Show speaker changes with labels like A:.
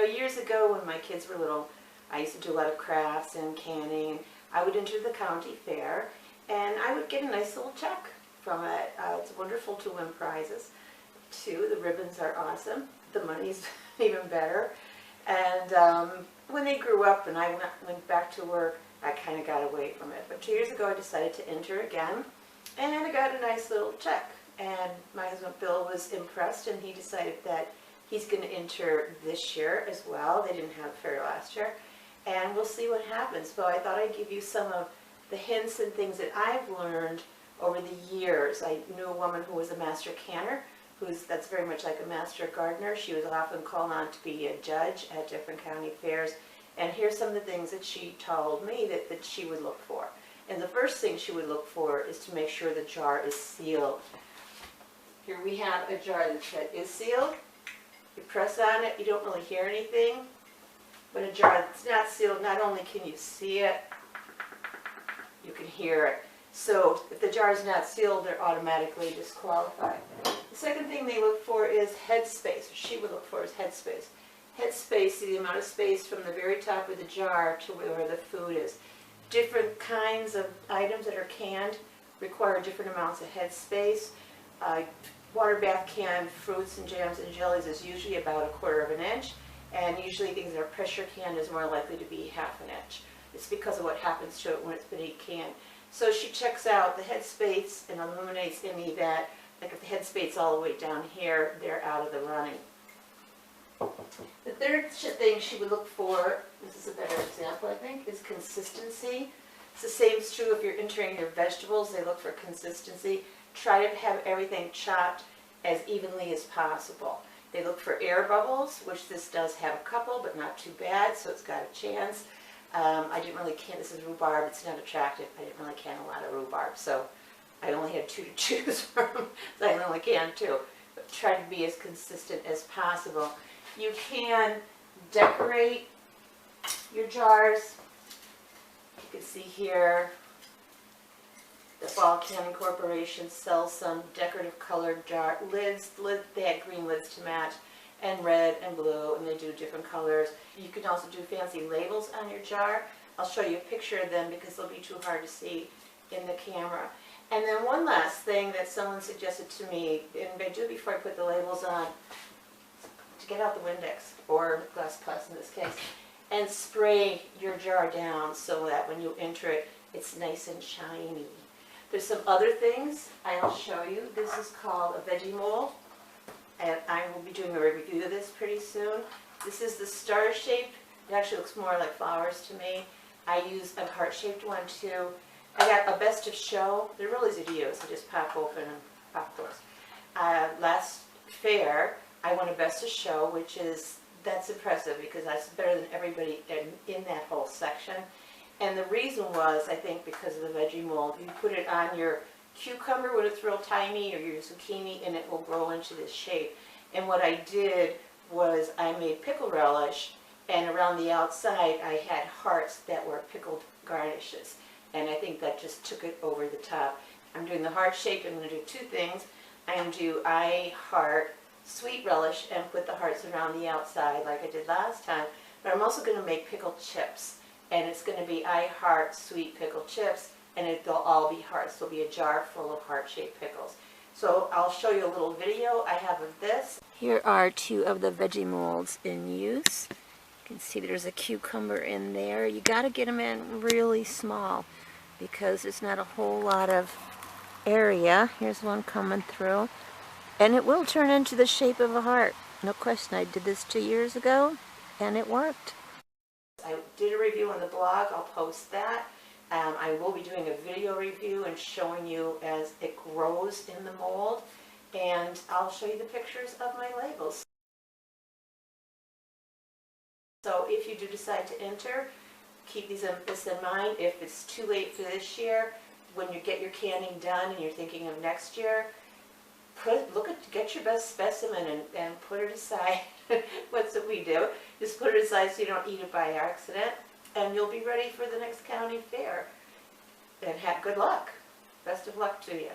A: Years ago when my kids were little, I used to do a lot of crafts and canning. I would enter the county fair and I would get a nice little check from it. It's wonderful to win prizes too. The ribbons are awesome. The money's even better. And when they grew up and I went back to work, I kind of got away from it. But 2 years ago I decided to enter again and I got a nice little check. And my husband Bill was impressed and he decided that he's going to enter this year as well. They didn't have a fair last year. And we'll see what happens. But I thought I'd give you some of the hints and things that I've learned over the years. I knew a woman who was a master canner, that's very much like a master gardener. She was often called on to be a judge at different county fairs. And here's some of the things that she told me that she would look for. And the first thing she would look for is to make sure the jar is sealed. Here we have a jar that is sealed. You press on it, you don't really hear anything. But a jar that's not sealed, not only can you see it, you can hear it. So if the jar is not sealed, they're automatically disqualified. The second thing they look for is headspace. What she would look for is headspace. Headspace is the amount of space from the very top of the jar to where the food is. Different kinds of items that are canned require different amounts of headspace. Water bath canned fruits and jams and jellies is usually about 1/4 of an inch, and usually things that are pressure canned is more likely to be 1/2 an inch. It's because of what happens to it when it's been canned. So she checks out the headspace and eliminates any that, like if the headspace all the way down here, they're out of the running. The third thing she would look for, this is a better example I think, is consistency. It's the same is true if you're entering your vegetables, they look for consistency. Try to have everything chopped as evenly as possible. They look for air bubbles, which this does have a couple, but not too bad, so it's got a chance. I didn't really can, this is rhubarb, it's not attractive. I didn't really can a lot of rhubarb, so I only had 2 to choose from, so I only canned 2. But try to be as consistent as possible. You can decorate your jars. You can see here, the Fall Canning Corporation sells some decorative colored jar lids. They had green lids to match, and red and blue, and they do different colors. You can also do fancy labels on your jar. I'll show you a picture of them because they'll be too hard to see in the camera. And then one last thing that someone suggested to me, and I do it before I put the labels on, to get out the Windex, or Glass Plus in this case, and spray your jar down so that when you enter it, it's nice and shiny. There's some other things I'll show you. This is called a Veggie Mold, and I will be doing a review of this pretty soon. This is the star shape. It actually looks more like flowers to me. I use a heart-shaped one too. I got a best of show. They're real easy to use. They just pop open and pop close. Last fair, I won a best of show, that's impressive because that's better than everybody in that whole section. And the reason was, I think, because of the Veggie Mold. You put it on your cucumber when it's real tiny, or your zucchini, and it will grow into this shape. And what I did was I made pickle relish, and around the outside I had hearts that were pickled garnishes. And I think that just took it over the top. I'm doing the heart shape. I'm going to do 2 things. I'm going to do I heart sweet relish and put the hearts around the outside like I did last time. But I'm also going to make pickled chips. And it's going to be I heart sweet pickled chips, and they'll all be hearts. There'll be a jar full of heart-shaped pickles. So I'll show you a little video I have of this. Here are 2 of the Veggie Molds in use. You can see there's a cucumber in there. You got to get them in really small because there's not a whole lot of area. Here's one coming through. And it will turn into the shape of a heart. No question. I did this 2 years ago, and it worked. I did a review on the blog. I'll post that. I will be doing a video review and showing you as it grows in the mold. And I'll show you the pictures of my labels. So if you do decide to enter, keep this in mind. If it's too late for this year, when you get your canning done and you're thinking of next year, get your best specimen and put it aside what's it we do? Just put it aside so you don't eat it by accident, and you'll be ready for the next county fair. And good luck. Best of luck to you.